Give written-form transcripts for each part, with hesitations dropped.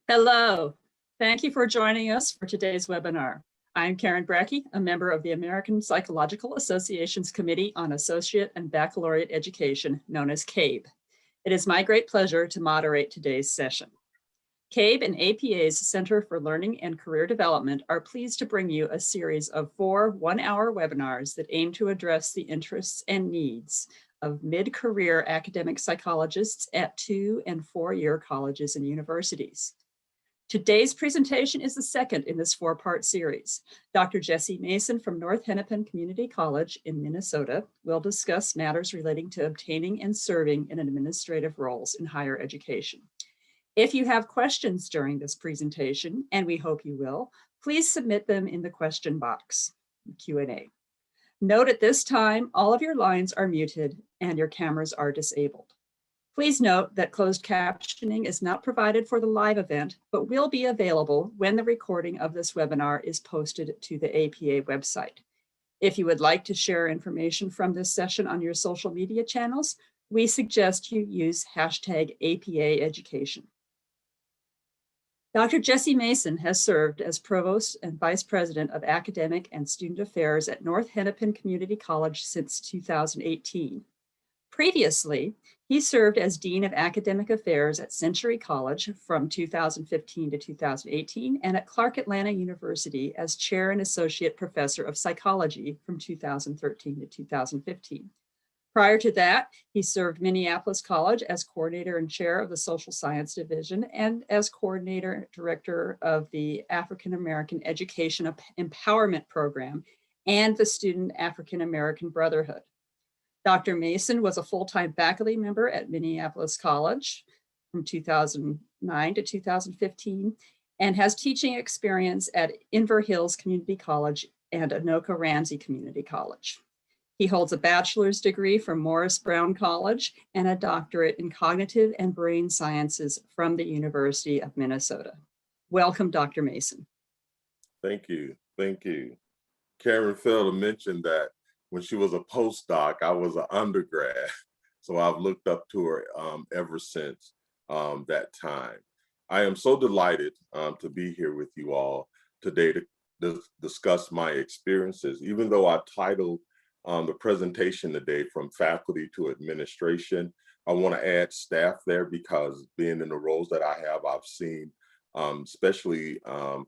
Hello. Thank you for joining us for today's webinar. I'm Karen Brackey, a member of the American Psychological Association's Committee on Associate and Baccalaureate Education, known as CABE. It is my great pleasure to moderate today's session. CABE and APA's Center for Learning and Career Development are pleased to bring you a series of 4 one-hour webinars that aim to address the interests and needs of mid-career academic psychologists at 2- and 4-year colleges and universities. Today's presentation is the second in this 4-part series. Dr. Jessie Mason from North Hennepin Community College in Minnesota will discuss matters relating to obtaining and serving in administrative roles in higher education. If you have questions during this presentation, and we hope you will, please submit them in the question box, Q&A. Note at this time, all of your lines are muted and your cameras are disabled. Please note that closed captioning is not provided for the live event, but will be available when the recording of this webinar is posted to the APA website. If you would like to share information from this session on your social media channels, we suggest you use #APAeducation. Dr. Jessie Mason has served as Provost and Vice President of Academic and Student Affairs at North Hennepin Community College since 2018. Previously, he served as Dean of Academic Affairs at Century College from 2015 to 2018 and at Clark Atlanta University as Chair and Associate Professor of Psychology from 2013 to 2015. Prior to that, he served Minneapolis College as Coordinator and Chair of the Social Science Division and as Coordinator Director of the African American Education Empowerment Program and the Student African American Brotherhood. Dr. Mason was a full-time faculty member at Minneapolis College from 2009 to 2015 and has teaching experience at Inver Hills Community College and Anoka Ramsey Community College. He holds a bachelor's degree from Morris Brown College and a doctorate in cognitive and brain sciences from the University of Minnesota. Welcome, Dr. Mason. Thank you. Thank you. Karen failed to mention that when she was a postdoc, I was an undergrad. So I've looked up to her ever since that time. I am so delighted to be here with you all today to discuss my experiences. Even though I titled the presentation today From Faculty to Administration, I want to add staff there because being in the roles that I have, I've seen especially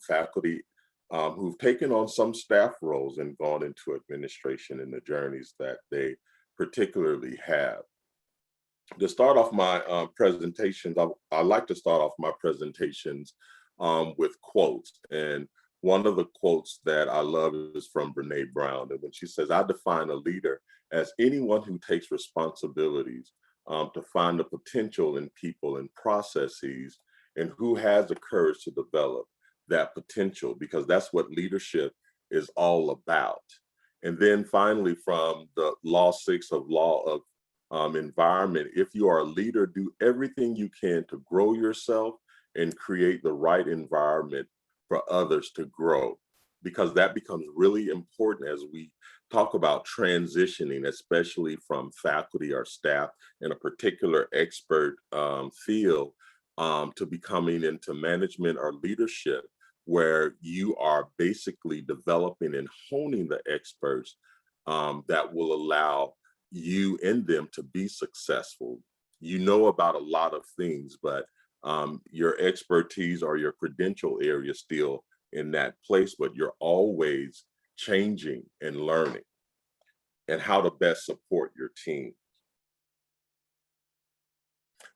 faculty who've taken on some staff roles and gone into administration in the journeys that they particularly have. To start off my presentations, I like to start off my presentations with quotes. And one of the quotes that I love is from Brené Brown. And when she says, "I define a leader as anyone who takes responsibilities to find the potential in people and processes and who has the courage to develop that potential," because that's what leadership is all about. And then finally, from the Law 6 of Law of Environment, if you are a leader, do everything you can to grow yourself and create the right environment for others to grow, because that becomes really important as we talk about transitioning, especially from faculty or staff in a particular expert field to becoming into management or leadership, where you are basically developing and honing the experts that will allow you and them to be successful. You know about a lot of things, but your expertise or your credential area is still in that place, but you're always changing and learning and how to best support your team.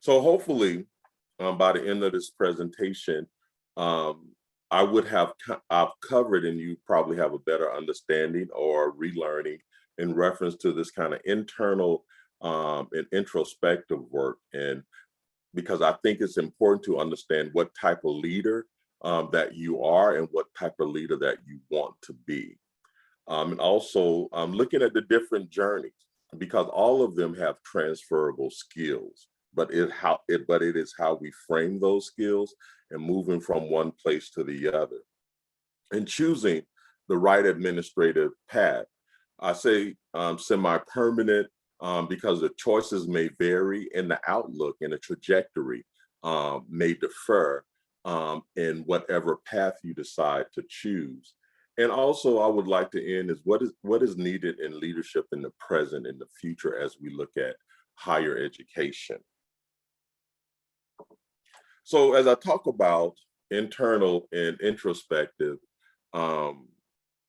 So hopefully by the end of this presentation, I've covered, and you probably have a better understanding or relearning in reference to this kind of internal and introspective work. And because I think it's important to understand what type of leader that you are and what type of leader that you want to be. And also looking at the different journeys, because all of them have transferable skills, but it is how we frame those skills and moving from one place to the other and choosing the right administrative path. I say semi-permanent because the choices may vary and the outlook and the trajectory may differ, in whatever path you decide to choose. And also, I would like to end is what is needed in leadership in the present and the future as we look at higher education. So, as I talk about internal and introspective um,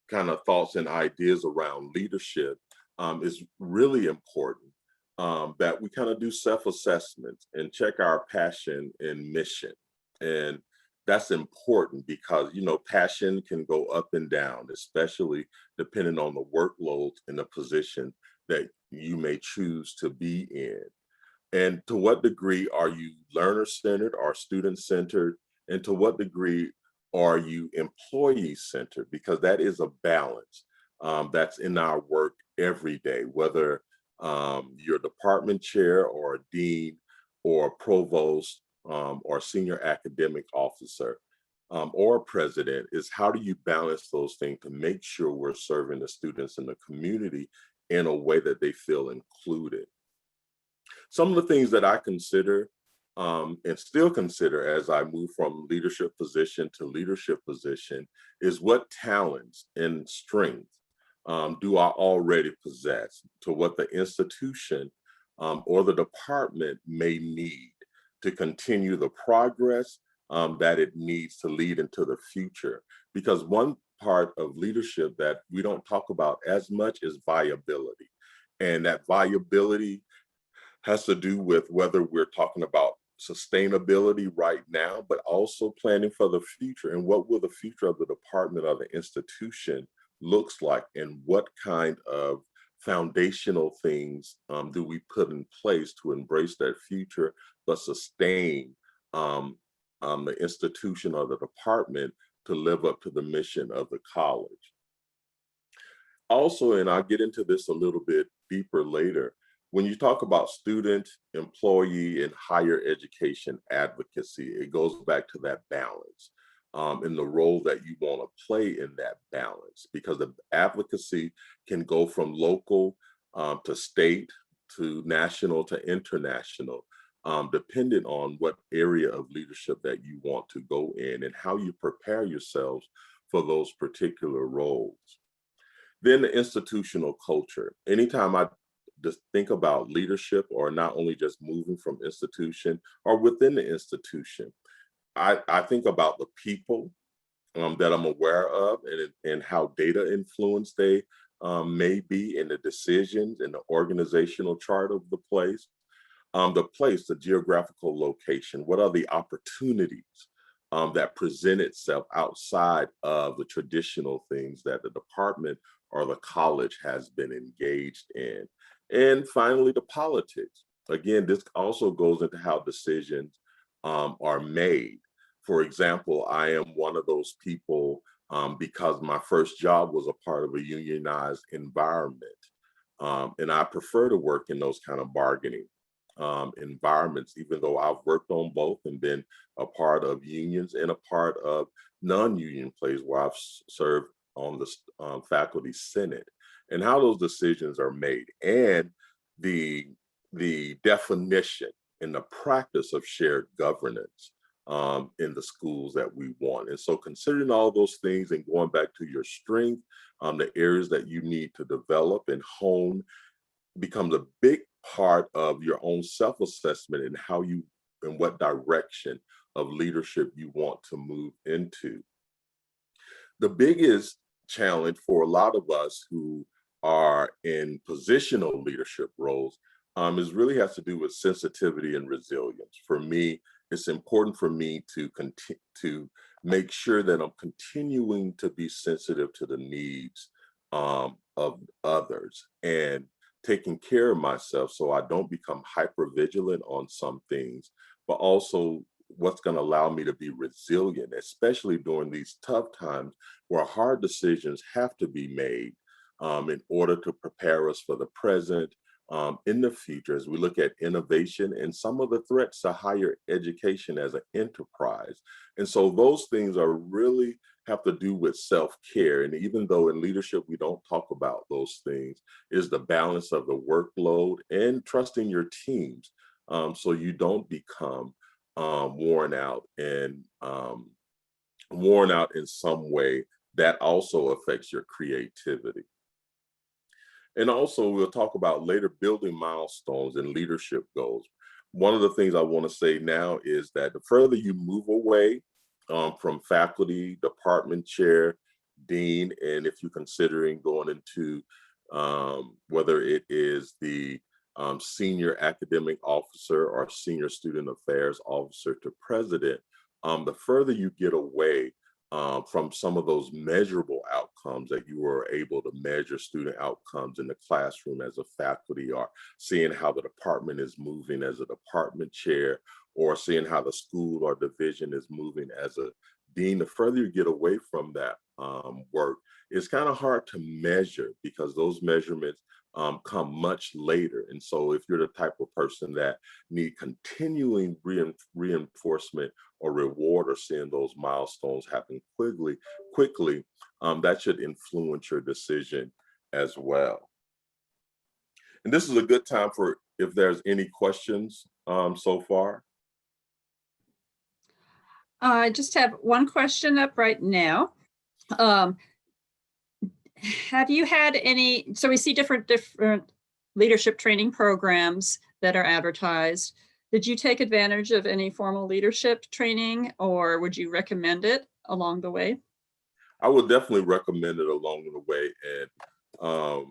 kind of thoughts and ideas around leadership, is really important that we kind of do self-assessments and check our passion and mission. And that's important because, passion can go up and down, especially depending on the workload and the position that you may choose to be in. And to what degree are you learner centered or student centered? And to what degree are you employee centered? Because that is a balance that's in our work every day, whether you're a department chair or a dean or a provost or senior academic officer or a president, is how do you balance those things to make sure we're serving the students in the community in a way that they feel included? Some of the things that I consider and still consider as I move from leadership position to leadership position is what talents and strengths do I already possess to what the institution or the department may need to continue the progress that it needs to lead into the future. Because one part of leadership that we don't talk about as much is viability. And that viability has to do with whether we're talking about sustainability right now, but also planning for the future and what will the future of the department or the institution looks like, and what kind of foundational things do we put in place to embrace that future, but sustain um, the institution or the department to live up to the mission of the college. Also, and I'll get into this a little bit deeper later, when you talk about student, employee, and higher education advocacy, it goes back to that balance and the role that you want to play in that balance, because the advocacy can go from local to state to national to international, dependent on what area of leadership that you want to go in and how you prepare yourselves for those particular roles. Then the institutional culture. Anytime I just think about leadership, or not only just moving from institution or within the institution, I think about the people that I'm aware of, and how data influence they may be in the decisions and the organizational chart of the place. The place, the geographical location, what are the opportunities that present itself outside of the traditional things that the department or the college has been engaged in? And finally, the politics. Again, this also goes into how decisions are made. For example, I am one of those people because my first job was a part of a unionized environment. And I prefer to work in those kind of bargaining environments, even though I've worked on both and been a part of unions and a part of non-union places where I've served on the faculty senate, and how those decisions are made, and the definition and the practice of shared governance in the schools that we want. And so, considering all those things and going back to your strength, the areas that you need to develop and hone becomes a big part of your own self-assessment and how you and what direction of leadership you want to move into. The biggest challenge for a lot of us who are in positional leadership roles is really has to do with sensitivity and resilience. For me, it's important for me to to make sure that I'm continuing to be sensitive to the needs of others, and taking care of myself so I don't become hyper vigilant on some things, but also what's going to allow me to be resilient, especially during these tough times where hard decisions have to be made in order to prepare us for the present, in the future, as we look at innovation and some of the threats to higher education as an enterprise. And so those things are really have to do with self-care. And even though in leadership we don't talk about those things, is the balance of the workload and trusting your teams so you don't become worn out and worn out in some way, that also affects your creativity. And also, we'll talk about later building milestones and leadership goals. One of the things I want to say now is that the further you move away from faculty, department chair, dean, and if you're considering going into whether it is the senior academic officer or senior student affairs officer to president, the further you get away from some of those measurable outcomes that you were able to measure student outcomes in the classroom as a faculty, or seeing how the department is moving as a department chair, or seeing how the school or division is moving as a dean. The further you get away from that work, it's kind of hard to measure because those measurements come much later. And so if you're the type of person that need continuing reinforcement or reward, or seeing those milestones happen quickly, that should influence your decision as well. And this is a good time for if there's any questions so far. I just have one question up right now. Have you had any, so we see different leadership training programs that are advertised. Did you take advantage of any formal leadership training, or would you recommend it along the way? I would definitely recommend it along the way. And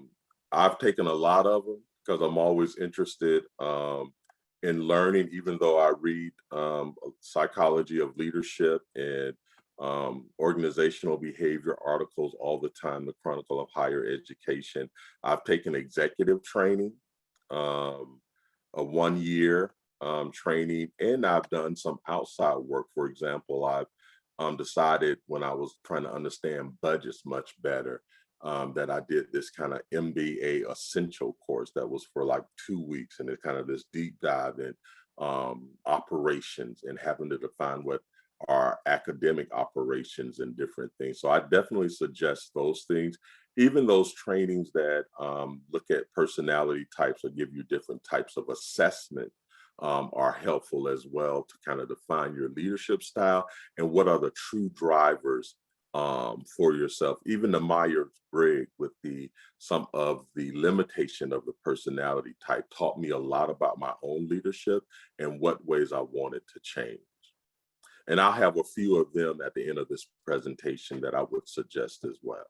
I've taken a lot of them because I'm always interested in learning, even though I read psychology of leadership and organizational behavior articles all the time, the Chronicle of Higher Education. I've taken executive training, a 1 year training, and I've done some outside work. For example, I've decided when I was trying to understand budgets much better, that I did this kind of MBA essential course that was for like 2 weeks, and it's kind of this deep dive in operations and having to define what are academic operations and different things. So I definitely suggest those things, even those trainings that look at personality types or give you different types of assessment are helpful as well to kind of define your leadership style and what are the true drivers for yourself. Even the Myers-Briggs with some of the limitation of the personality type taught me a lot about my own leadership and what ways I wanted to change. And I'll have a few of them at the end of this presentation that I would suggest as well.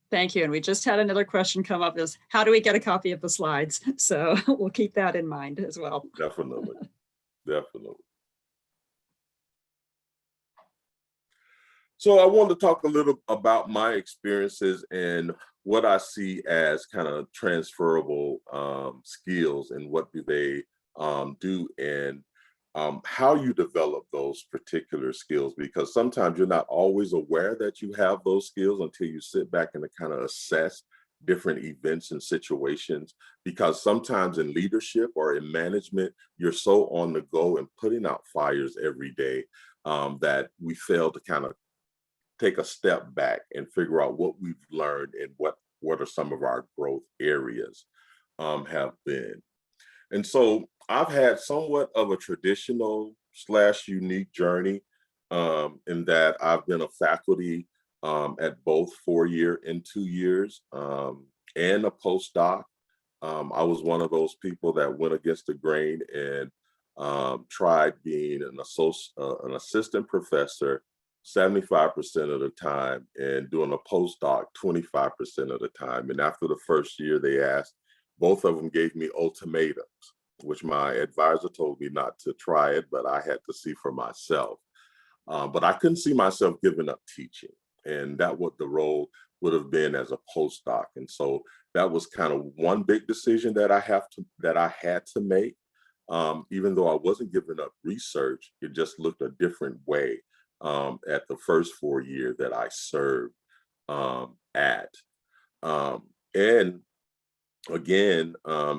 Thank you. And we just had another question come up, is how do we get a copy of the slides? So we'll keep that in mind as well. Definitely, definitely. So I wanted to talk a little about my experiences and what I see as kind of transferable skills, and what do they do, and how you develop those particular skills, because sometimes you're not always aware that you have those skills until you sit back and kind of assess different events and situations. Because sometimes in leadership or in management, you're so on the go and putting out fires every day that we fail to kind of take a step back and figure out what we've learned and what are some of our growth areas have been. And so I've had somewhat of a traditional / unique journey in that I've been a faculty at both 4 year and 2 years, and a postdoc. I was one of those people that went against the grain and tried being an assistant professor 75% of the time and doing a postdoc 25% of the time. And after the first year, both of them gave me ultimatums, which my advisor told me not to try it, but I had to see for myself. But I couldn't see myself giving up teaching, and that what the role would have been as a postdoc. And so that was kind of one big decision that I had to make. Even though I wasn't giving up research, it just looked a different way at the first 4 years that I served at. And again,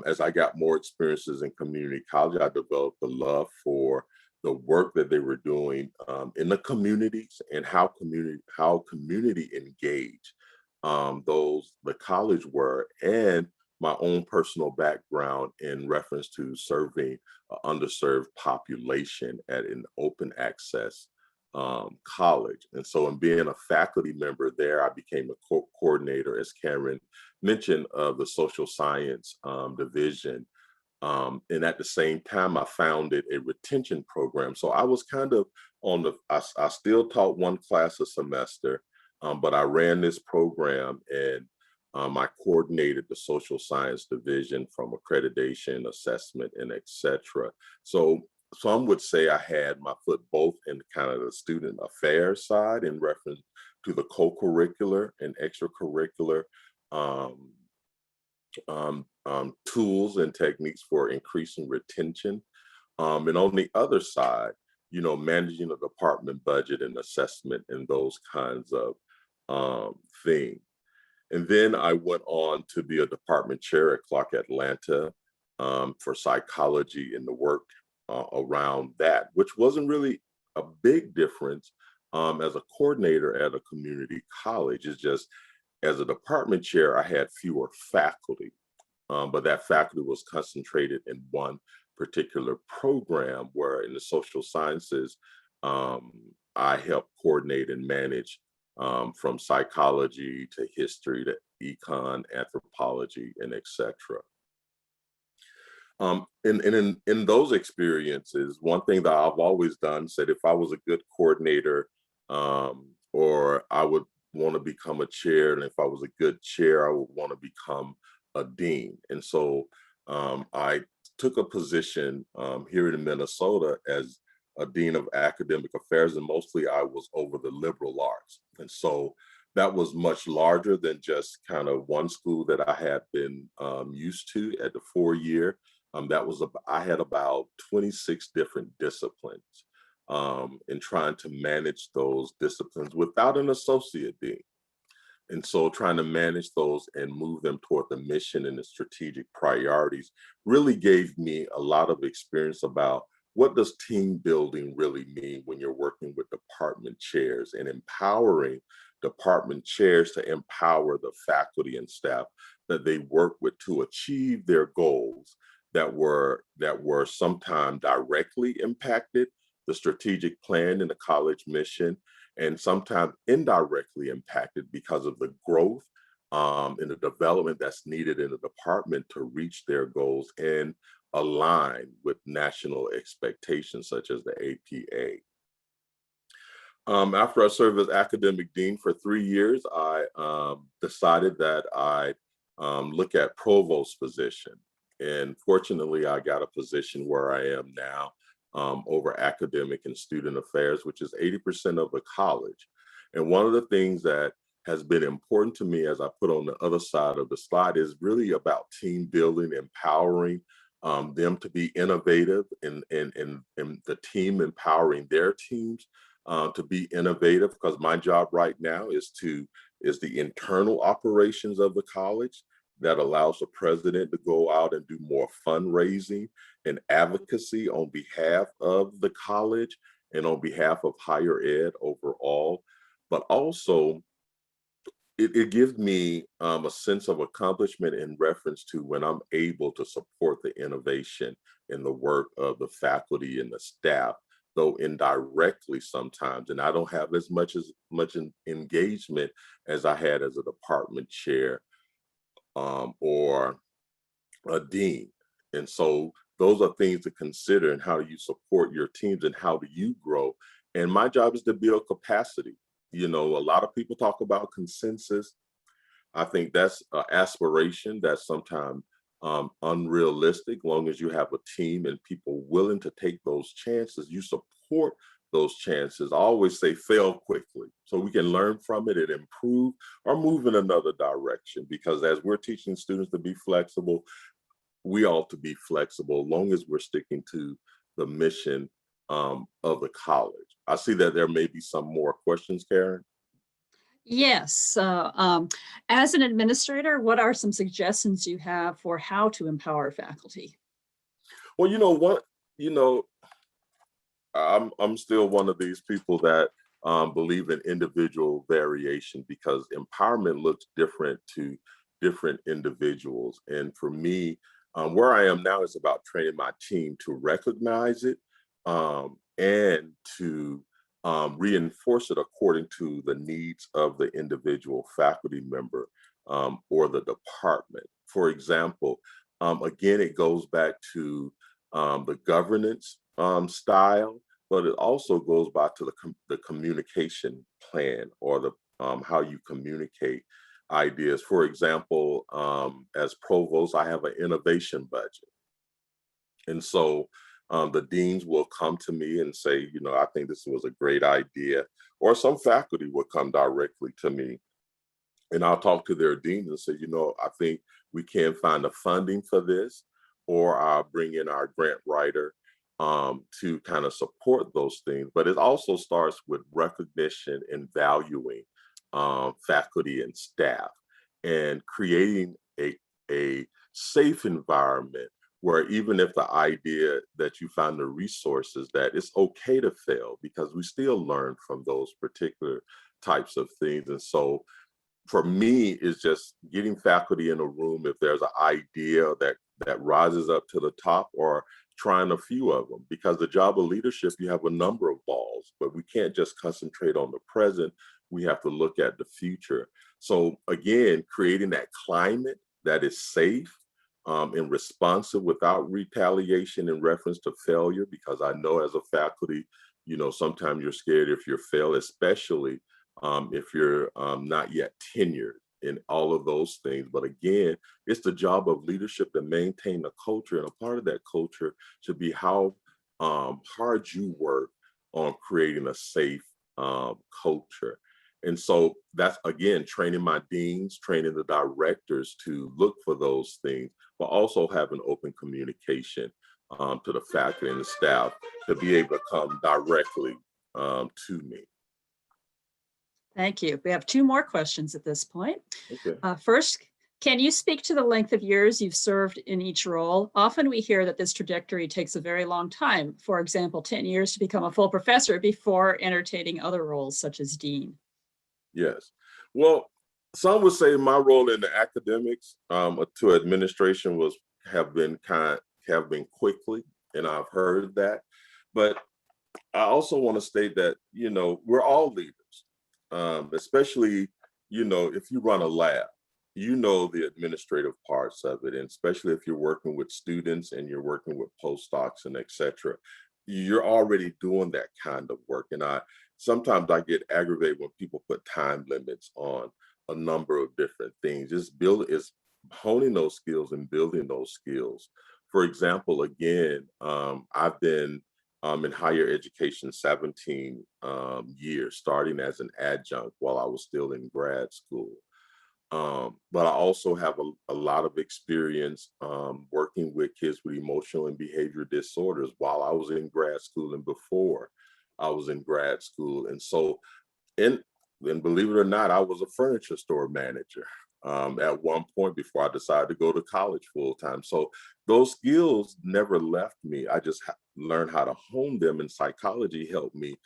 as I got more experiences in community college, I developed a love for the work that they were doing in the communities, and how community engaged the college were, and my own personal background in reference to serving underserved population at an open access college. And so in being a faculty member there, I became a coordinator, as Karen mentioned, of the social science division. And at the same time, I founded a retention program. So I was kind of on I still taught one class a semester, but I ran this program and I coordinated the social science division from accreditation, assessment, and et cetera. So some would say I had my foot both in kind of the student affairs side in reference to the co-curricular and extracurricular um, tools and techniques for increasing retention. And on the other side, managing a department budget and assessment and those kinds of things. And then I went on to be a department chair at Clark Atlanta for psychology and the work around that, which wasn't really a big difference as a coordinator at a community college. It's just as a department chair, I had fewer faculty, but that faculty was concentrated in one particular program where in the social sciences, I helped coordinate and manage from psychology to history to econ, anthropology, and et cetera. In those experiences, one thing that I've always done said if I was a good coordinator or I would want to become a chair, and if I was a good chair, I would want to become a dean. And so I took a position here in Minnesota as a dean of academic affairs, and mostly I was over the liberal arts. And so that was much larger than just kind of one school that I had been used to at the 4 year. I had about 26 different disciplines in trying to manage those disciplines without an associate dean. And so trying to manage those and move them toward the mission and the strategic priorities really gave me a lot of experience about what does team building really mean when you're working with department chairs and empowering department chairs to empower the faculty and staff that they work with to achieve their goals that were sometimes directly impacted the strategic plan and the college mission, and sometimes indirectly impacted because of the growth and the development that's needed in the department to reach their goals and align with national expectations such as the APA. After I served as academic dean for 3 years, I decided that I'd look at provost position. And fortunately, I got a position where I am now over academic and student affairs, which is 80% of the college. And one of the things that has been important to me, as I put on the other side of the slide, is really about team building, empowering them to be innovative, and the team empowering their teams to be innovative. Because my job right now is the internal operations of the college that allows the president to go out and do more fundraising and advocacy on behalf of the college and on behalf of higher ed overall. But also, it gives me a sense of accomplishment in reference to when I'm able to support the innovation and the work of the faculty and the staff, though indirectly sometimes. And I don't have as much engagement as I had as a department chair or a dean. And so those are things to consider, and how do you support your teams and how do you grow? And my job is to build capacity. A lot of people talk about consensus. I think that's an aspiration that's sometimes unrealistic. Long as you have a team and people willing to take those chances, you support those chances. I always say fail quickly so we can learn from it and improve or move in another direction. Because as we're teaching students to be flexible, we ought to be flexible long as we're sticking to the mission of the college. I see that there may be some more questions, Karen. Yes. As an administrator, what are some suggestions you have for how to empower faculty? Well, I'm still one of these people that believe in individual variation, because empowerment looks different to different individuals. And for me, where I am now is about training my team to recognize it and to reinforce it according to the needs of the individual faculty member or the department. For example, again, it goes back to the governance style, but it also goes back to the communication plan or the how you communicate ideas. For example, as provost, I have an innovation budget. And so the deans will come to me and say, you know, I think this was a great idea. Or some faculty will come directly to me and I'll talk to their deans and say, you know, I think we can find the funding for this, or I'll bring in our grant writer to kind of support those things. But it also starts with recognition and valuing faculty and staff and creating a safe environment where even if the idea that you find the resources that it's okay to fail because we still learn from those particular types of things. And so for me is just getting faculty in a room if there's an idea that rises up to the top or trying a few of them because the job of leadership you have a number of balls but we can't just concentrate on the present, we have to look at the future. So again, creating that climate that is safe and responsive without retaliation in reference to failure, because I know as a faculty, you know, sometimes you're scared if you fail, especially if you're not yet tenured in all of those things. But again, it's the job of leadership to maintain the culture. And a part of that culture should be how hard you work on creating a safe culture. And so that's, again, training my deans, training the directors to look for those things, but also having open communication to the faculty and the staff to be able to come directly to me. Thank you. We have two more questions at this point. Okay. First, can you speak to the length of years you've served in each role? Often we hear that this trajectory takes a very long time. For example, 10 years to become a full professor before entertaining other roles such as dean. Yes. Well, some would say my role in the academics to administration have been quickly, and I've heard that. But I also want to state that, you know, we're all leaders. Especially, you know, if you run a lab, you know the administrative parts of it, and especially if you're working with students and you're working with postdocs and et cetera, you're already doing that kind of work. And sometimes I get aggravated when people put time limits on a number of different things. It's honing those skills and building those skills. For example, again, I've been in higher education 17 years, starting as an adjunct while I was still in grad school. But I also have a lot of experience working with kids with emotional and behavior disorders while I was in grad school and before I was in grad school. And so, and believe it or not, I was a furniture store manager at one point before I decided to go to college full time. So those skills never left me. I just learned how to hone them, and psychology helped me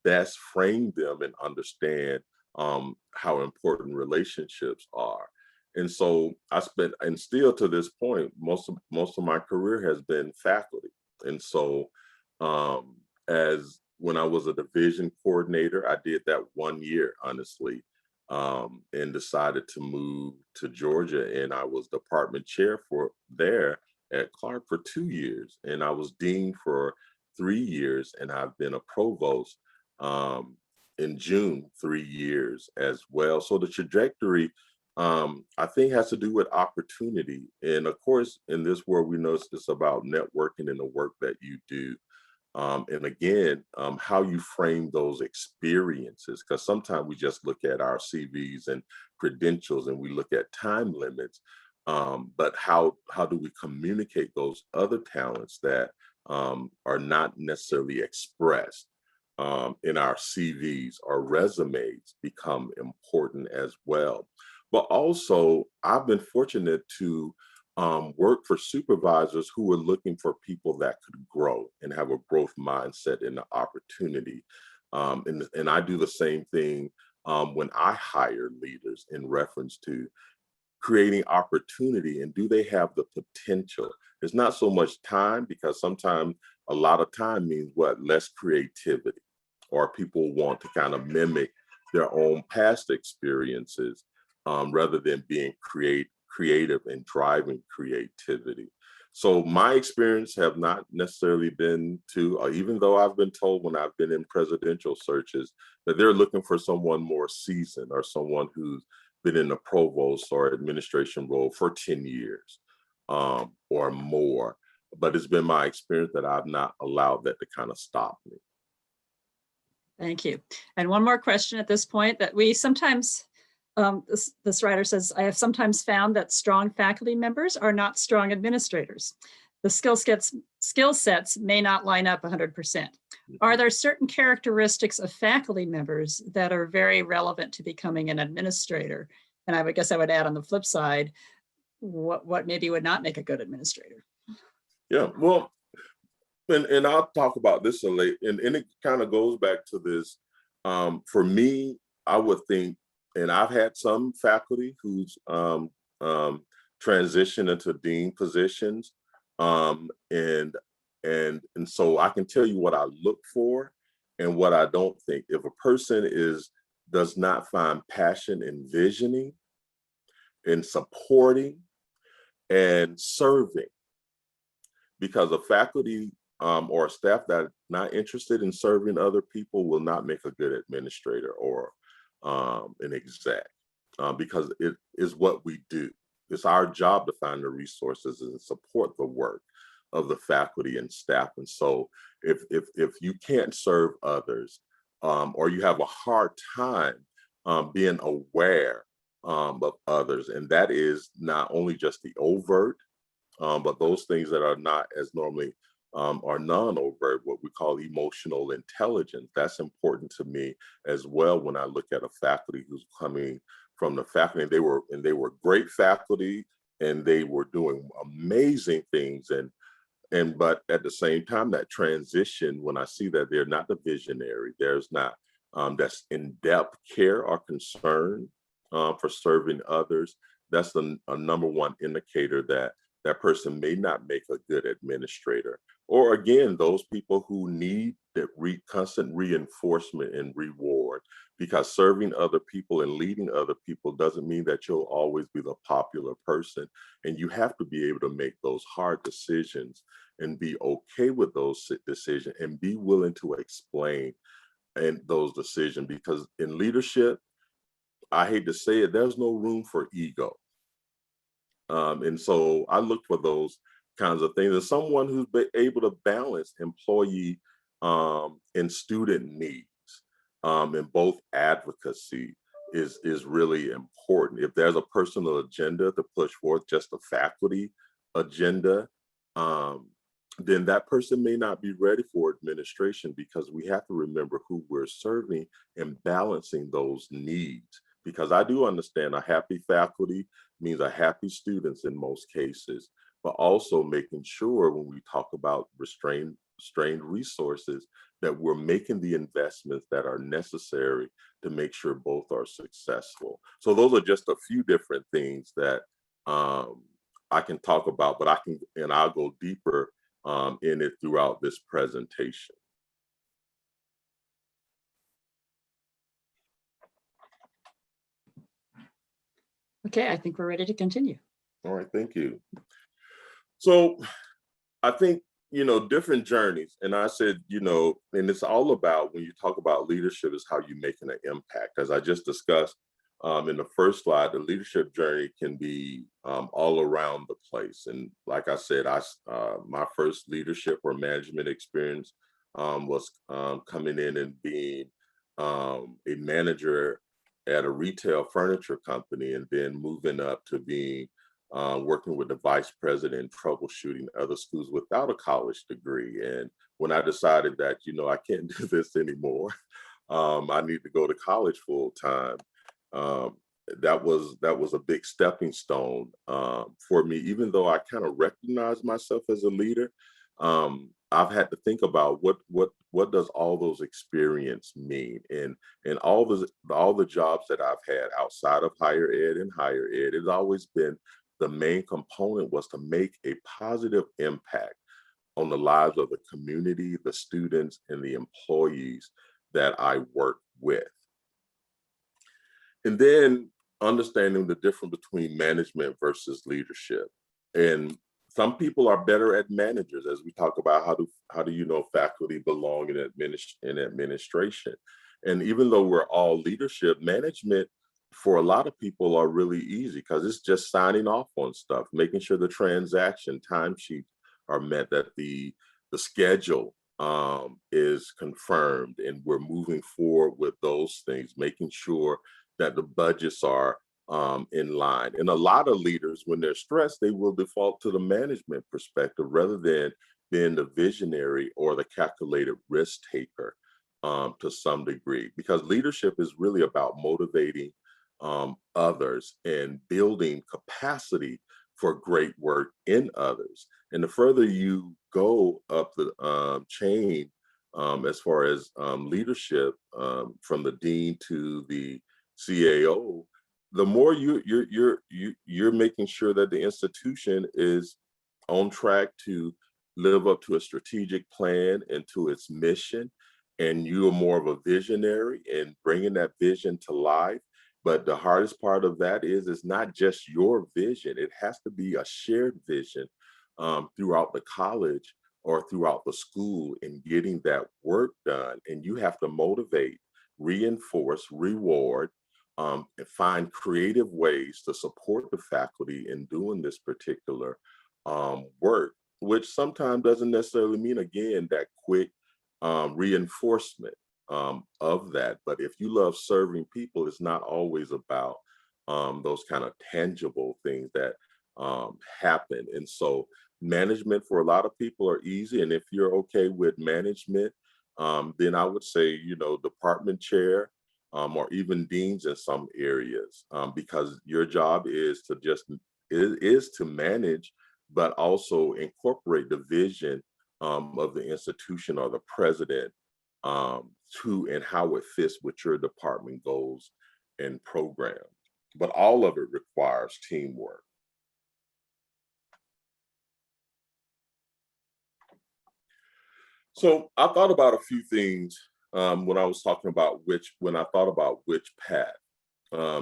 best frame them and understand how important relationships are. And so and still to this point, most of my career has been faculty. And so as when I was a division coordinator, I did that 1 year, honestly, and decided to move to Georgia. And I was department chair for there at Clark for 2 years. And I was dean for 3 years. And I've been a provost in June 3 years as well. So the trajectory, I think, has to do with opportunity. And of course, in this world, we know it's about networking and the work that you do. And again, how you frame those experiences, because sometimes we just look at our CVs and credentials and we look at time limits. But how do we communicate those other talents that are not necessarily expressed in our CVs or resumes become important as well. But also, I've been fortunate to work for supervisors who were looking for people that could grow and have a growth mindset and the opportunity. And I do the same thing when I hire leaders in reference to creating opportunity, and do they have the potential? It's not so much time, because sometimes a lot of time means what? Less creativity, or people want to kind of mimic their own past experiences rather than being creative and driving creativity. So my experience have not necessarily been to, even though I've been told when I've been in presidential searches that they're looking for someone more seasoned, or someone who's been in the provost or administration role for 10 years or more. But it's been my experience that I've not allowed that to kind of stop me. Thank you. And one more question at this point that we sometimes, this writer says, I have sometimes found that strong faculty members are not strong administrators. The skill sets may not line up 100%. Are there certain characteristics of faculty members that are very relevant to becoming an administrator? And I would guess I would add on the flip side, what maybe would not make a good administrator? Yeah, well, and I'll talk about this a late, and it kind of goes back to this. For me, I would think, and I've had some faculty who's transitioned into dean positions, and so I can tell you what I look for and what I don't think. If a person does not find passion in visioning, in supporting, and serving, because a faculty or a staff that's not interested in serving other people will not make a good administrator or an exec, because it is what we do. It's our job to find the resources and support the work of the faculty and staff. And so if you can't serve others, or you have a hard time being aware of others, and that is not only just the overt, but those things that are not as normally are non-overt, what we call emotional intelligence. That's important to me as well when I look at a faculty who's coming from the faculty, and they were great faculty, and they were doing amazing things, but at the same time, that transition, when I see that they're not the visionary, there's not that's in-depth care or concern for serving others, that's a number one indicator that that person may not make a good administrator. Or again, those people who need that constant reinforcement and reward, because serving other people and leading other people doesn't mean that you'll always be the popular person. And you have to be able to make those hard decisions and be okay with those decisions and be willing to explain and those decisions, because in leadership, I hate to say it, there's no room for ego. And so I look for those kinds of things. As someone who's been able to balance employee and student needs, and both advocacy is really important. If there's a personal agenda to push forth, just a faculty agenda, then that person may not be ready for administration, because we have to remember who we're serving and balancing those needs. Because I do understand a happy faculty means a happy students in most cases, but also making sure when we talk about strained resources that we're making the investments that are necessary to make sure both are successful. So those are just a few different things that I can talk about, but I'll go deeper in it throughout this presentation. Okay, I think we're ready to continue. All right, thank you. So I think, different journeys. And I said, and it's all about, when you talk about leadership, is how you're making an impact. As I just discussed in the first slide, the leadership journey can be all around the place. And like I said, my first leadership or management experience was coming in and being a manager at a retail furniture company, and then moving up to being working with the vice president, troubleshooting other schools without a college degree. And when I decided that, I can't do this anymore, I need to go to college full time. That was a big stepping stone for me, even though I kind of recognized myself as a leader. I've had to think about what does all those experience mean, and all the jobs that I've had outside of higher ed and higher ed, it's always been the main component was to make a positive impact on the lives of the community, the students, and the employees that I work with. And then understanding the difference between management versus leadership. And some people are better at managers, as we talk about how do you know faculty belong in in administration. And even though we're all leadership, management for a lot of people are really easy because it's just signing off on stuff, making sure the transaction timesheets are met, that the schedule is confirmed, and we're moving forward with those things, making sure that the budgets are in line. And a lot of leaders, when they're stressed, they will default to the management perspective rather than being the visionary or the calculated risk taker to some degree. Because leadership is really about motivating others and building capacity for great work in others. And the further you go up the chain, as far as leadership, from the dean to the CAO, the more you're making sure that the institution is on track to live up to a strategic plan and to its mission, and you are more of a visionary and bringing that vision to life. But the hardest part of that is it's not just your vision; it has to be a shared vision throughout the college or throughout the school in getting that work done. And you have to motivate, reinforce, reward, and find creative ways to support the faculty in doing this particular work, which sometimes doesn't necessarily mean, again, that quick reinforcement of that. But if you love serving people, it's not always about those kind of tangible things that happen. And so management for a lot of people are easy. And if you're okay with management, then I would say, department chair, or even deans in some areas, because your job is to is to manage, but also incorporate the vision of the institution or the president to and how it fits with your department goals and programs. But all of it requires teamwork. So I thought about a few things when I was talking about when I thought about which path,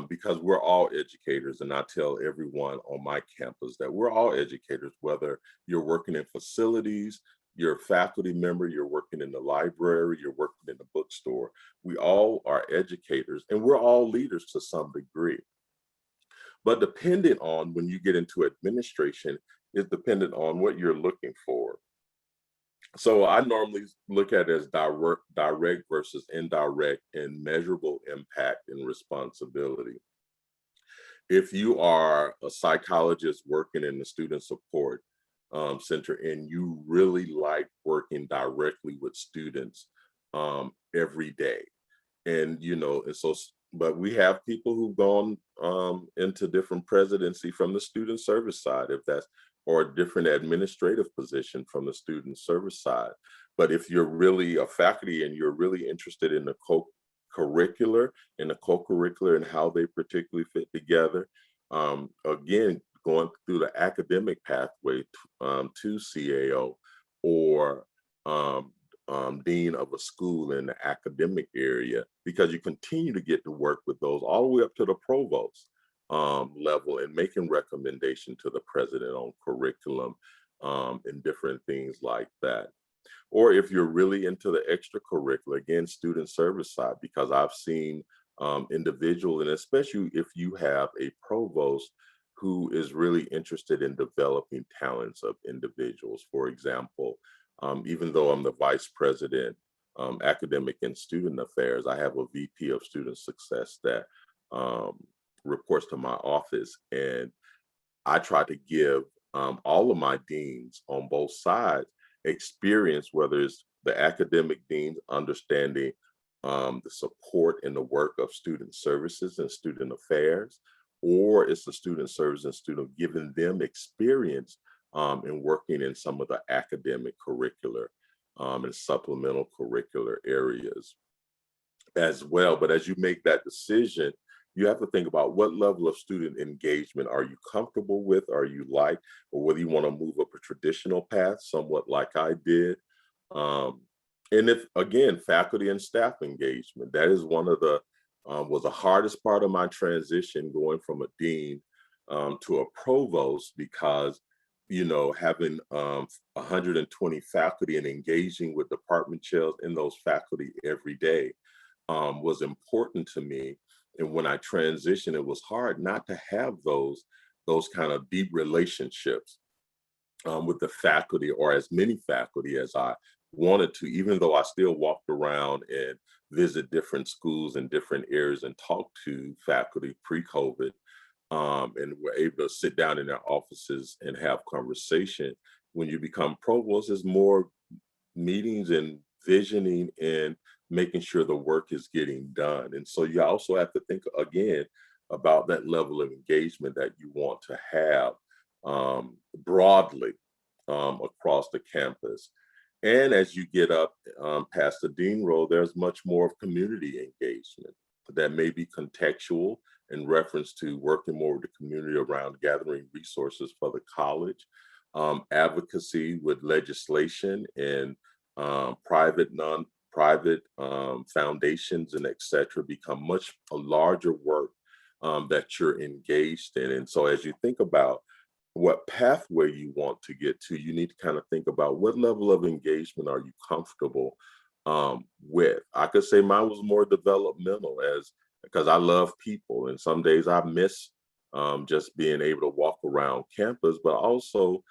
because we're all educators, and I tell everyone on my campus that we're all educators, whether you're working in facilities, you're a faculty member, you're working in the library, you're working in the bookstore. We all are educators, and we're all leaders to some degree. But dependent on when you get into administration, is dependent on what you're looking for. So I normally look at it as direct versus indirect and measurable impact and responsibility. If you are a psychologist working in the student support center and you really like working directly with students every day, and so, but we have people who've gone into different presidency from the student service side, if that's, or a different administrative position from the student service side. But if you're really a faculty and you're really interested in the co-curricular and the co-curricular and how they particularly fit together, again, going through the academic pathway to CAO, or dean of a school in the academic area, because you continue to get to work with those all the way up to the provost level and making recommendation to the president on curriculum and different things like that. Or if you're really into the extracurricular, again, student service side, because I've seen individuals, and especially if you have a provost who is really interested in developing talents of individuals. For example, even though I'm the vice president, academic and student affairs, I have a VP of student success that reports to my office. And I try to give all of my deans on both sides experience, whether it's the academic deans understanding the support and the work of student services and student affairs, or it's the student service and student giving them experience and working in some of the academic curricular and supplemental curricular areas as well. But as you make that decision, you have to think about what level of student engagement are you comfortable with, are you like, or whether you want to move up a traditional path, somewhat like I did. Um, and if, again, faculty and staff engagement, that is one of the, was the hardest part of my transition going from a dean to a provost because, you know, having 120 faculty and engaging with department chairs and those faculty every day was important to me. And when I transitioned, it was hard not to have those kind of deep relationships with the faculty or as many faculty as I wanted to, even though I still walked around and visit different schools in different areas and talk to faculty pre-COVID, and were able to sit down in their offices and have conversation. When you become provost, is more meetings and visioning and making sure the work is getting done. And so you also have to think again about that level of engagement that you want to have broadly across the campus. And as you get up past the dean role, there's much more of community engagement that may be contextual in reference to working more with the community around gathering resources for the college, advocacy with legislation and private foundations and et cetera become much a larger work that you're engaged in. And so as you think about what pathway you want to get to, you need to kind of think about what level of engagement are you comfortable with. I could say mine was more developmental as because I love people, and some days I miss just being able to walk around campus, but also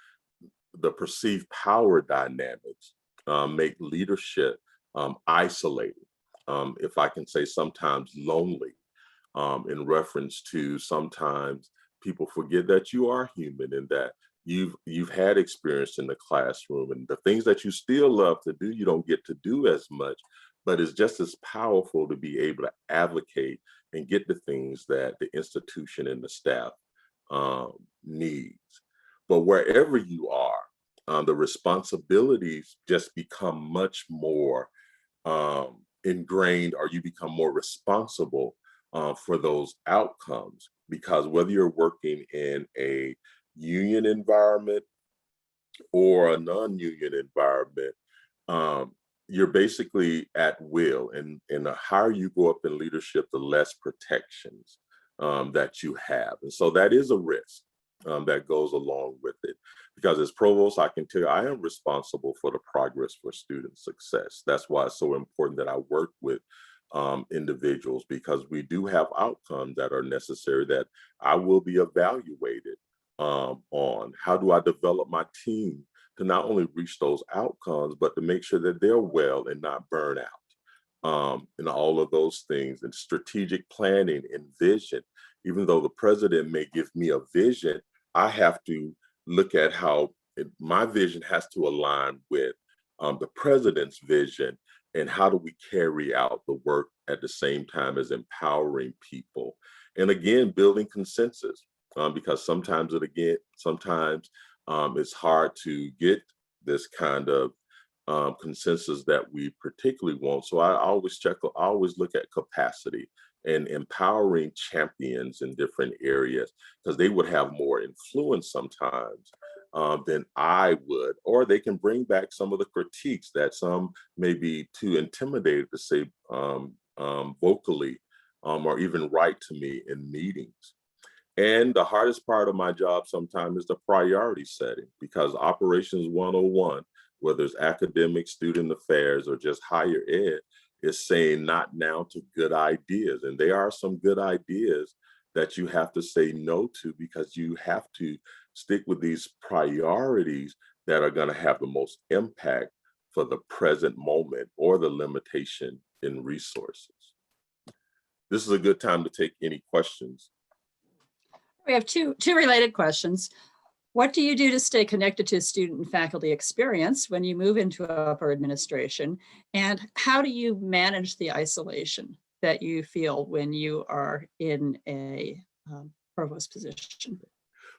the perceived power dynamics make leadership isolating. If I can say sometimes lonely, in reference to sometimes people forget that you are human and that you've had experience in the classroom and the things that you still love to do, you don't get to do as much, but it's just as powerful to be able to advocate and get the things that the institution and the staff needs. But wherever you are, the responsibilities just become much more ingrained, or you become more responsible for those outcomes. Because whether you're working in a union environment or a non-union environment, you're basically at will. And the higher you go up in leadership, the less protections that you have. And so that is a risk that goes along with it. Because as provost, I can tell you, I am responsible for the progress for student success. That's why it's so important that I work with individuals, because we do have outcomes that are necessary that I will be evaluated on. How do I develop my team to not only reach those outcomes, but to make sure that they're well and not burn out, and all of those things, and strategic planning and vision. Even though the president may give me a vision, I have to look at how my vision has to align with the president's vision, and how do we carry out the work at the same time as empowering people. And again, building consensus, because sometimes it's hard to get this kind of consensus that we particularly want. So I always look at capacity and empowering champions in different areas, because they would have more influence sometimes than I would, or they can bring back some of the critiques that some may be too intimidated to say vocally, or even write to me in meetings. And the hardest part of my job sometimes is the priority setting, because operations 101, whether it's academic, student affairs, or just higher ed, is saying not now to good ideas. And there are some good ideas that you have to say no to, because you have to stick with these priorities that are going to have the most impact for the present moment or the limitation in resources. This is a good time to take any questions. We have two related questions. What do you do to stay connected to student and faculty experience when you move into upper administration? And how do you manage the isolation that you feel when you are in a provost position?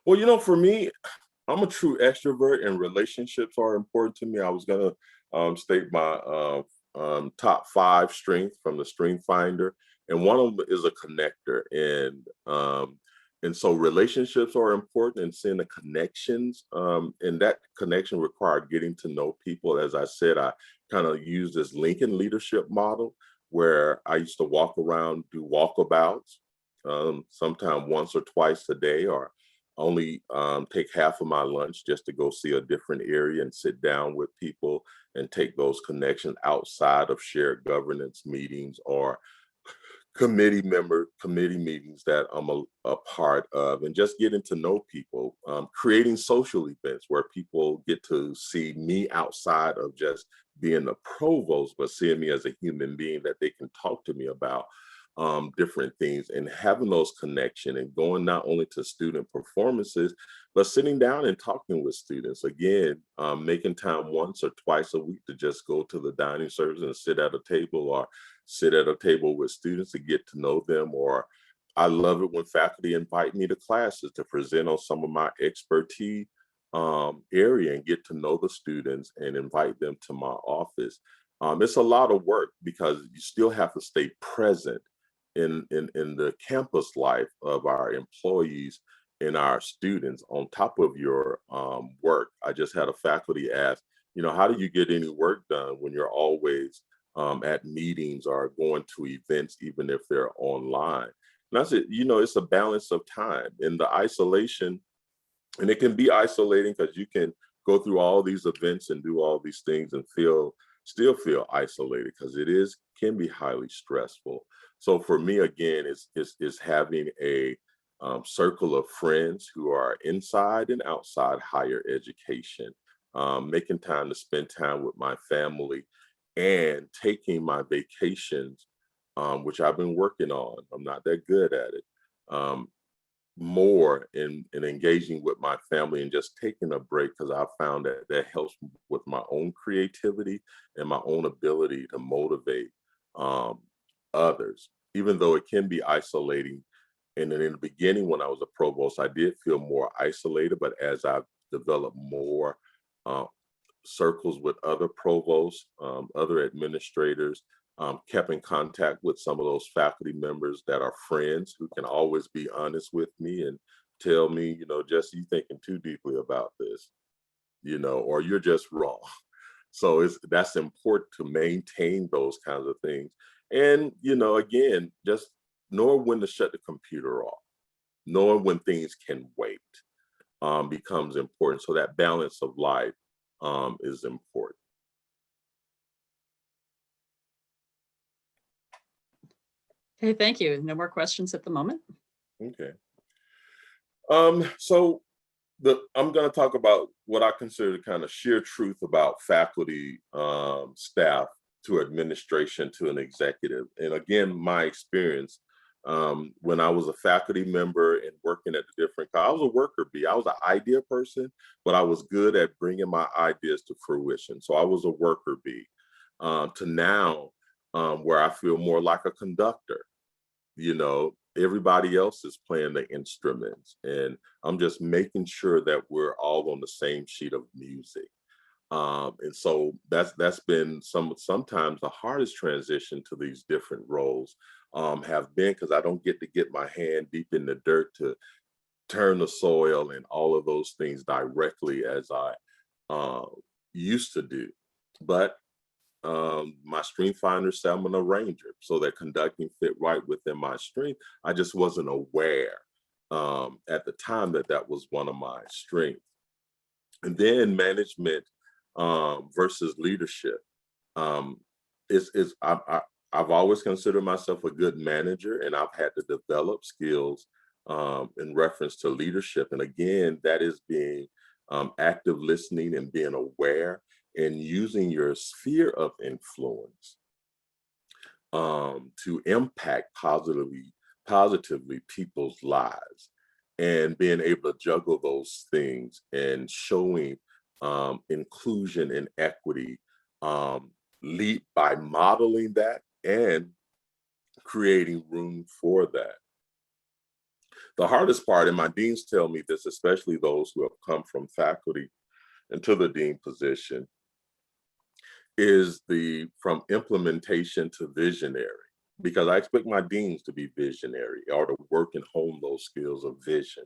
Well, for me, I'm a true extrovert, and relationships are important to me. I was gonna state my top 5 strengths from the Strength Finder, and one of them is a connector, and so relationships are important, and seeing the connections, and that connection required getting to know people. As I said, I kind of use this Lincoln leadership model where I used to walk around, do walkabouts, sometime once or twice a day, or only take half of my lunch just to go see a different area and sit down with people and take those connections outside of shared governance meetings or committee meetings that I'm a part of, and just getting to know people, creating social events where people get to see me outside of just being the provost, but seeing me as a human being that they can talk to me about different things, and having those connection and going not only to student performances, but sitting down and talking with students again, making time once or twice a week to just go to the dining service and sit at a table, or sit at a table with students to get to know them. Or I love it when faculty invite me to classes to present on some of my expertise area and get to know the students and invite them to my office. It's a lot of work because you still have to stay present in the campus life of our employees and our students on top of your work. I just had a faculty ask, how do you get any work done when you're always at meetings or going to events, even if they're online? And I said, it's a balance of time in the isolation, and it can be isolating because you can go through all these events and do all these things and still feel isolated because it is can be highly stressful. So for me, again, it's having a circle of friends who are inside and outside higher education, making time to spend time with my family, and taking my vacations, which I've been working on. I'm not that good at it. Um, More in engaging with my family and just taking a break, because I found that that helps with my own creativity and my own ability to motivate um, others, even though it can be isolating. And then in the beginning, when I was a provost, I did feel more isolated, but as I've developed more uh, circles with other provosts, other administrators, kept in contact with some of those faculty members that are friends who can always be honest with me and tell me, Jesse, you thinking too deeply about this, or you're just wrong. So that's important to maintain those kinds of things. And, again, just knowing when to shut the computer off, knowing when things can wait, becomes important. So that balance of life is important. Okay, thank you. No more questions at the moment. Okay. So I'm going to talk about what I consider the kind of sheer truth about faculty, staff, to administration, to an executive. And again, my experience when I was a faculty member and working at the different, I was a worker bee. I was an idea person, but I was good at bringing my ideas to fruition. So I was a worker bee. To now, where I feel more like a conductor. Everybody else is playing the instruments, and I'm just making sure that we're all on the same sheet of music. And so that's been sometimes the hardest transition to these different roles, have been because I don't get to get my hand deep in the dirt to turn the soil and all of those things directly as I uh, used to do. But my Strength Finder said I'm an arranger, so that conducting fit right within my strength. I just wasn't aware at the time that that was one of my strengths. And then management versus leadership. Um, is I've always considered myself a good manager, and I've had to develop skills in reference to leadership. And again, that is being active listening and being aware and using your sphere of influence to impact positively people's lives, and being able to juggle those things and showing inclusion and equity, lead by modeling that and creating room for that. The hardest part, and my deans tell me this, especially those who have come from faculty into the dean position, is from implementation to visionary, because I expect my deans to be visionary or to work and hone those skills of vision.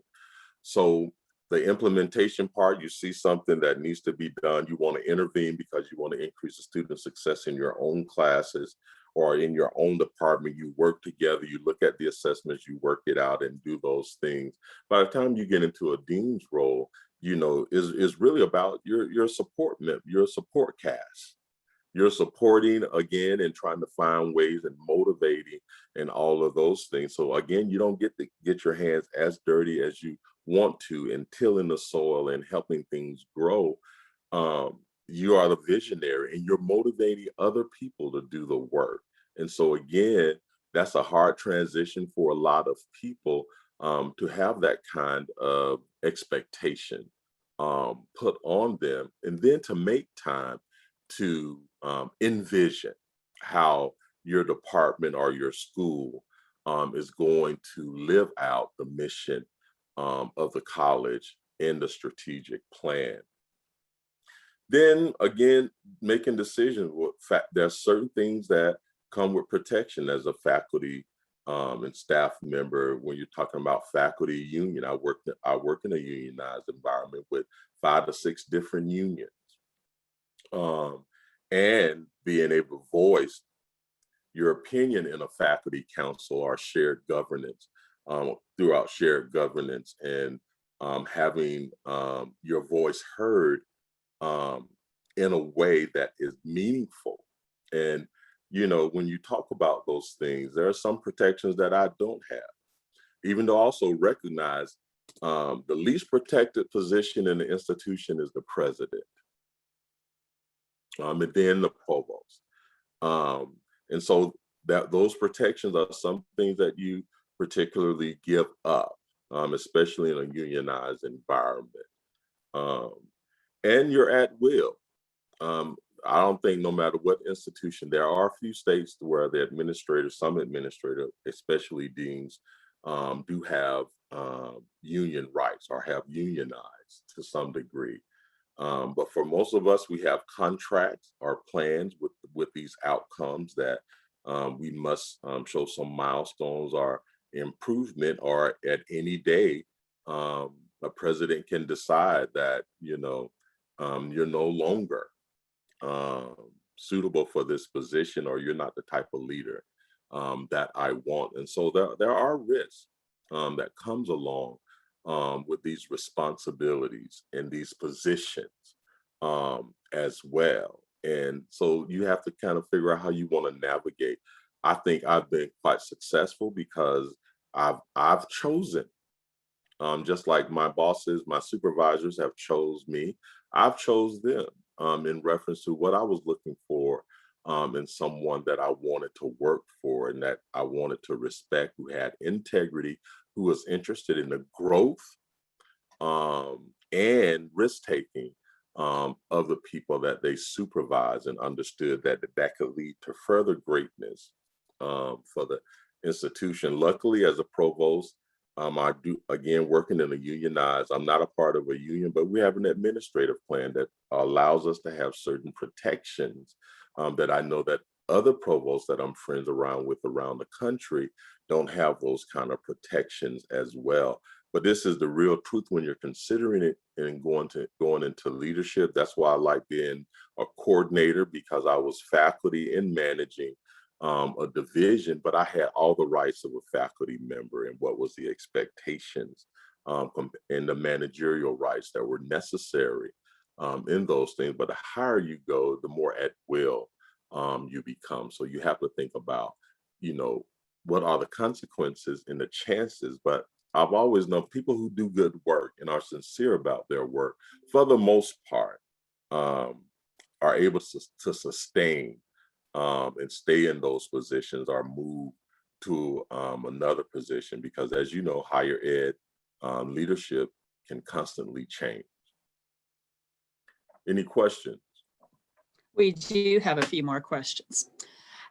So the implementation part, you see something that needs to be done, you want to intervene because you want to increase the student success in your own classes or in your own department. You work together, you look at the assessments, you work it out and do those things. By the time you get into a dean's role, is really about your support cast. You're supporting again and trying to find ways and motivating and all of those things. So again, you don't get to get your hands as dirty as you want to in tilling the soil and helping things grow. You are the visionary and you're motivating other people to do the work. And so again, that's a hard transition for a lot of people to have that kind of expectation put on them, and then to make time to envision how your department or your school is going to live out the mission of the college in the strategic plan. Then again, making decisions. There are certain things that come with protection as a faculty and staff member. When you're talking about faculty union, I work in a unionized environment with 5 to 6 different unions. And being able to voice your opinion in a faculty council or shared governance, throughout shared governance, and having your voice heard in a way that is meaningful. And, when you talk about those things, there are some protections that I don't have, even though I also recognize the least protected position in the institution is the president. And then the provost. And so those protections are some things that you particularly give up, especially in a unionized environment. And you're at will. I don't think no matter what institution, there are a few states where some administrators, especially deans, do have union rights or have unionized to some degree. But for most of us, we have contracts or plans with these outcomes that we must show some milestones or improvement, or at any day, a president can decide that, you're no longer suitable for this position, or you're not the type of leader that I want. And so there are risks that comes along with these responsibilities and these positions as well. And so you have to kind of figure out how you want to navigate. I think I've been quite successful because I've chosen, just like my bosses, my supervisors have chose me. I've chose them in reference to what I was looking for in someone that I wanted to work for and that I wanted to respect, who had integrity, who was interested in the growth and risk-taking of the people that they supervise, and understood that could lead to further greatness for the institution. Luckily, as a provost, I do, again, working in a unionized, I'm not a part of a union, but we have an administrative plan that allows us to have certain protections that I know that other provosts that I'm friends with around the country don't have those kind of protections as well. But this is the real truth when you're considering it and going into leadership. That's why I like being a coordinator, because I was faculty in managing a division, but I had all the rights of a faculty member and what was the expectations and the managerial rights that were necessary in those things. But the higher you go, the more at will you become. So you have to think about, what are the consequences and the chances. But I've always known people who do good work and are sincere about their work, for the most part, are able to sustain and stay in those positions or move to another position, because as you know, higher ed leadership can constantly change. Any questions? We do have a few more questions.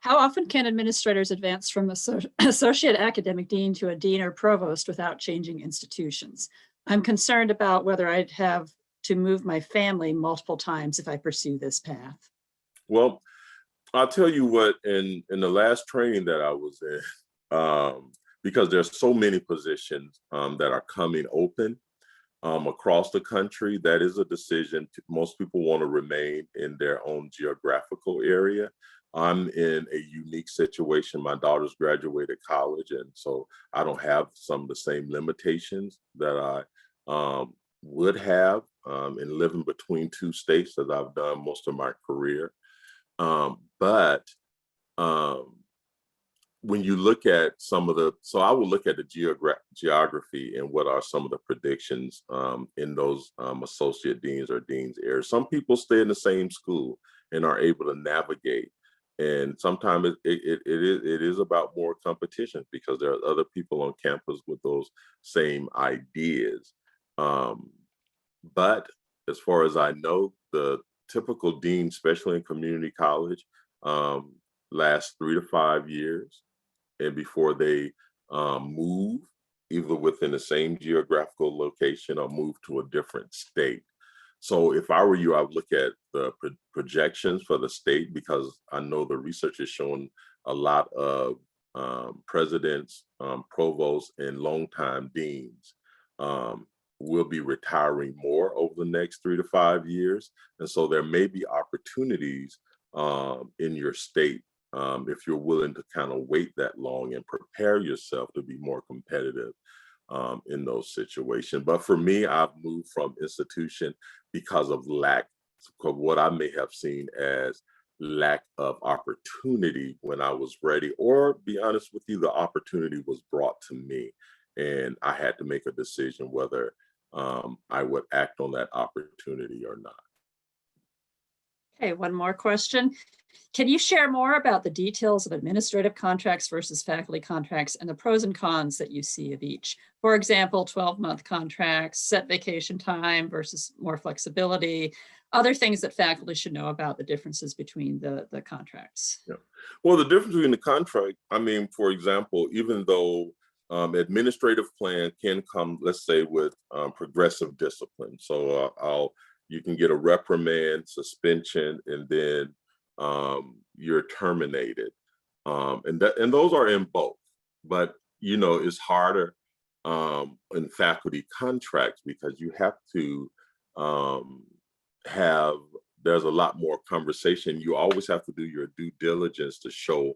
How often can administrators advance from associate academic dean to a dean or provost without changing institutions? I'm concerned about whether I'd have to move my family multiple times if I pursue this path. Well, I'll tell you what, in the last training that I was in, because there's so many positions that are coming open across the country, that is a decision. Most people want to remain in their own geographical area. I'm in a unique situation. My daughter's graduated college, and so I don't have some of the same limitations that I would have in living between two states as I've done most of my career. But when you look at some of the, so I will look at the geography and what are some of the predictions in those associate deans or dean's areas. Some people stay in the same school and are able to navigate. And sometimes it is about more competition because there are other people on campus with those same ideas. But as far as I know, the typical dean, especially in community college, lasts 3 to 5 years, and before they move, either within the same geographical location or move to a different state. So if I were you, I would look at the projections for the state, because I know the research is showing a lot of presidents, provosts, and longtime deans will be retiring more over the next 3 to 5 years. And so there may be opportunities in your state if you're willing to kind of wait that long and prepare yourself to be more competitive in those situations. But for me, I've moved from institution because of lack of what I may have seen as lack of opportunity when I was ready, or be honest with you, the opportunity was brought to me and I had to make a decision whether I would act on that opportunity or not. Okay, one more question. Can you share more about the details of administrative contracts versus faculty contracts and the pros and cons that you see of each? For example, 12-month contracts, set vacation time versus more flexibility, other things that faculty should know about the differences between the contracts. Yeah. Well, the difference between the contract, I mean, for example, even though administrative plan can come, let's say, with progressive discipline. So you can get a reprimand, suspension, and then you're terminated. And those are in both. But you know, it's harder in faculty contracts because you have to have, there's a lot more conversation. You always have to do your due diligence to show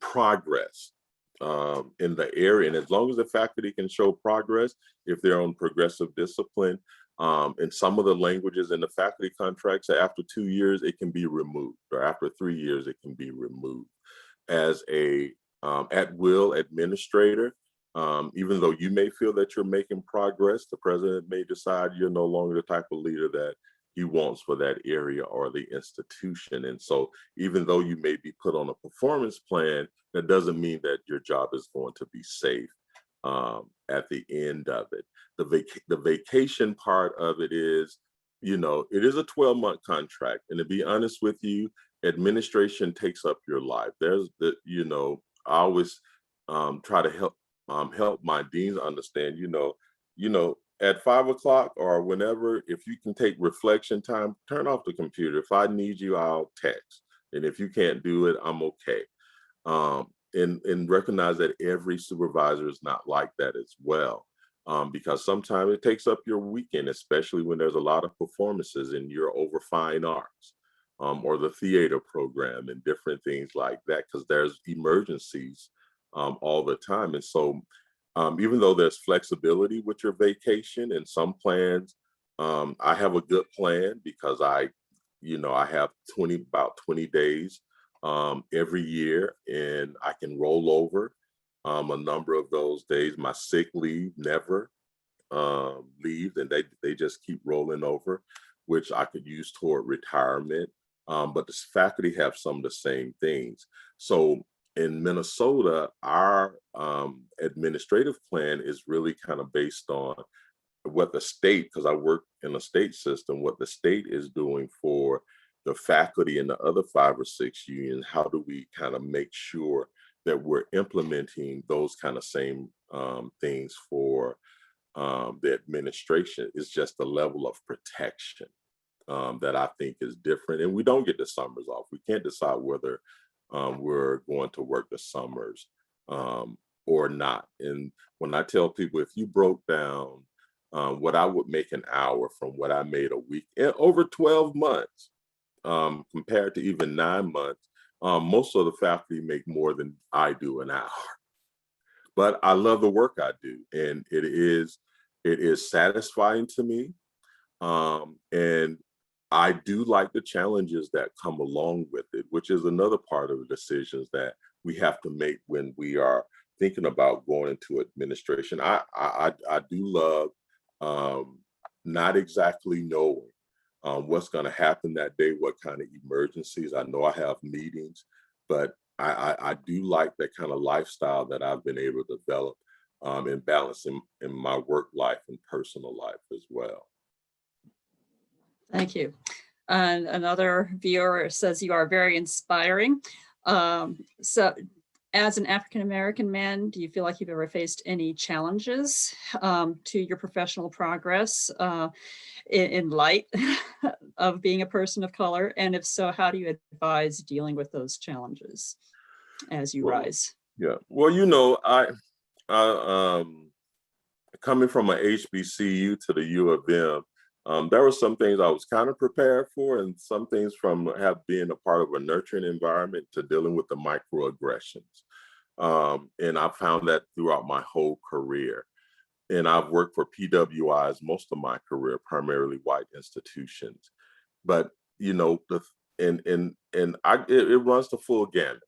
progress in the area. And as long as the faculty can show progress, if they're on progressive discipline, and some of the languages in the faculty contracts, after 2 years, it can be removed, or after 3 years, it can be removed. As a at-will administrator, even though you may feel that you're making progress, the president may decide you're no longer the type of leader that he wants for that area or the institution. And so even though you may be put on a performance plan, that doesn't mean that your job is going to be safe at the end of it. The vacation part of it is, you know, it is a 12-month contract. And to be honest with you, administration takes up your life. There's the, you know, I always try to help my deans understand, you know, at 5 o'clock or whenever, if you can take reflection time, turn off the computer. If I need you, I'll text. And if you can't do it, I'm okay. And recognize that every supervisor is not like that as well. Because sometimes it takes up your weekend, especially when there's a lot of performances and you're over fine arts or the theater program and different things like that, because there's emergencies all the time. And so even though there's flexibility with your vacation and some plans, I have a good plan because I have about 20 days every year, and I can roll over a number of those days. My sick leave never leaves, and they just keep rolling over, which I could use toward retirement. But the faculty have some of the same things. So in Minnesota, our administrative plan is really kind of based on what the state, because I work in a state system, what the state is doing for the faculty in the other 5 or 6 unions, how do we kind of make sure that we're implementing those kind of same things for the administration? Is just the level of protection that I think is different. And we don't get the summers off. We can't decide whether we're going to work the summers or not. And when I tell people, if you broke down what I would make an hour from what I made a week in over 12 months, compared to even 9 months, most of the faculty make more than I do an hour. But I love the work I do, and it is satisfying to me. And I do like the challenges that come along with it, which is another part of the decisions that we have to make when we are thinking about going into administration. I do love not exactly knowing what's going to happen that day, what kind of emergencies. I know I have meetings, but I do like that kind of lifestyle that I've been able to develop and balance in my work life and personal life as well. Thank you. And another viewer says you are very inspiring. So as an African-American man, do you feel like you've ever faced any challenges to your professional progress in light of being a person of color? And if so, how do you advise dealing with those challenges as you rise? Yeah, well, I coming from an HBCU to the U of M, there were some things I was kind of prepared for, and some things from being a part of a nurturing environment to dealing with the microaggressions. And I found that throughout my whole career. And I've worked for PWIs most of my career, primarily white institutions. But it runs the full gamut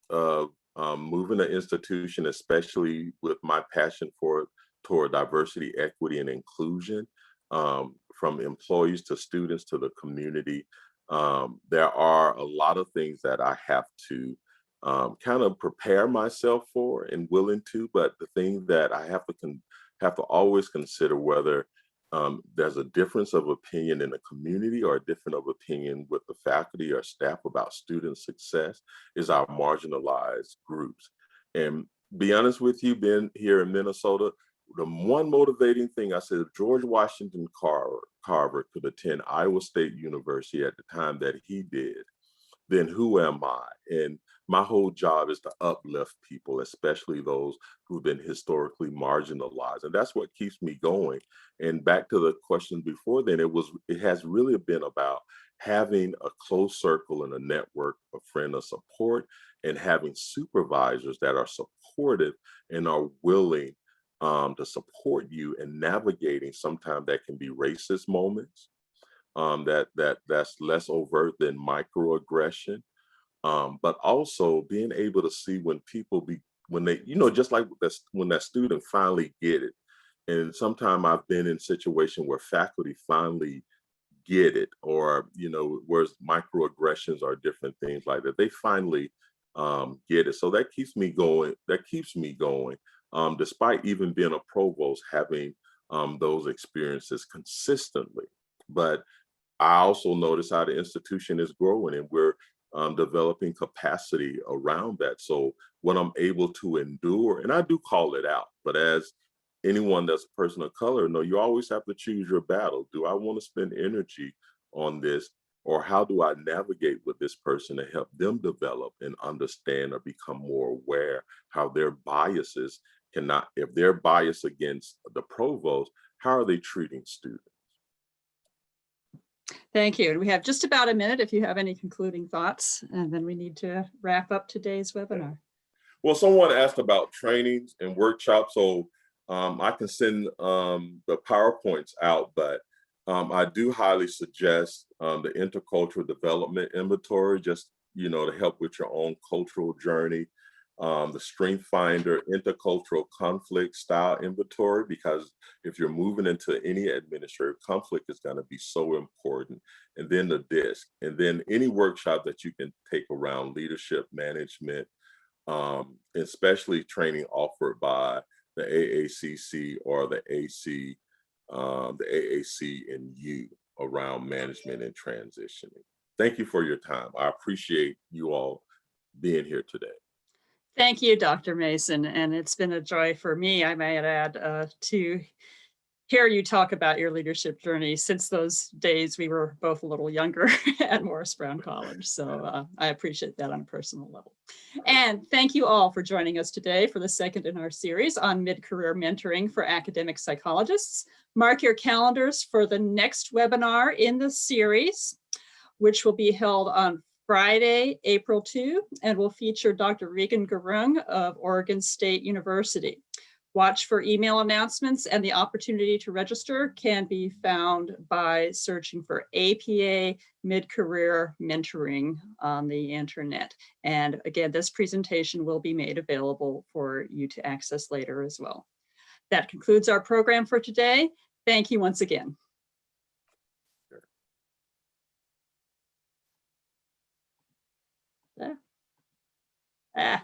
of moving an institution, especially with my passion toward diversity, equity, and inclusion, from employees to students to the community. There are a lot of things that I have to kind of prepare myself for and willing to, but the thing that I have to always consider whether there's a difference of opinion in the community or a difference of opinion with the faculty or staff about student success is our marginalized groups. And be honest with you, being here in Minnesota, the one motivating thing I said, if George Washington Carver could attend Iowa State University at the time that he did, then who am I? And my whole job is to uplift people, especially those who've been historically marginalized. And that's what keeps me going. And back to the question before then, it has really been about having a close circle and a network of friends of support and having supervisors that are supportive and are willing to support you in navigating sometimes that can be racist moments, that's less overt than microaggression, but also being able to see when when they, just like when that student finally get it. And sometimes I've been in situations where faculty finally get it, or whereas microaggressions are different things like that. They finally get it. So that keeps me going. Despite even being a provost, having those experiences consistently. But I also notice how the institution is growing, and we're developing capacity around that. So what I'm able to endure, and I do call it out, but as anyone that's a person of color, no, you always have to choose your battle. Do I want to spend energy on this, or how do I navigate with this person to help them develop and understand or become more aware how their biases cannot, if they're biased against the provost, how are they treating students? Thank you. And we have just about a minute if you have any concluding thoughts, and then we need to wrap up today's webinar. Well, someone asked about trainings and workshops, so I can send the PowerPoints out, but I do highly suggest the Intercultural Development Inventory, just to help with your own cultural journey. The Strength Finder Intercultural Conflict Style Inventory, because if you're moving into any administrative conflict, it's going to be so important. And then the DISC, and then any workshop that you can take around leadership management, especially training offered by the AACC or the AAC and you around management and transitioning. thank you for your time. I appreciate you all being here today. Thank you, Dr. Mason. And it's been a joy for me, I might add, to hear you talk about your leadership journey. Since those days, we were both a little younger at Morris Brown College. So I appreciate that on a personal level. And thank you all for joining us today for the second in our series on mid-career mentoring for academic psychologists. Mark your calendars for the next webinar in the series, which will be held on Friday, April 2, and will feature Dr. Regan Gurung of Oregon State University. Watch for email announcements, and the opportunity to register can be found by searching for APA Mid-Career Mentoring on the internet. And again, this presentation will be made available for you to access later as well. That concludes our program for today. Thank you once again. Ah.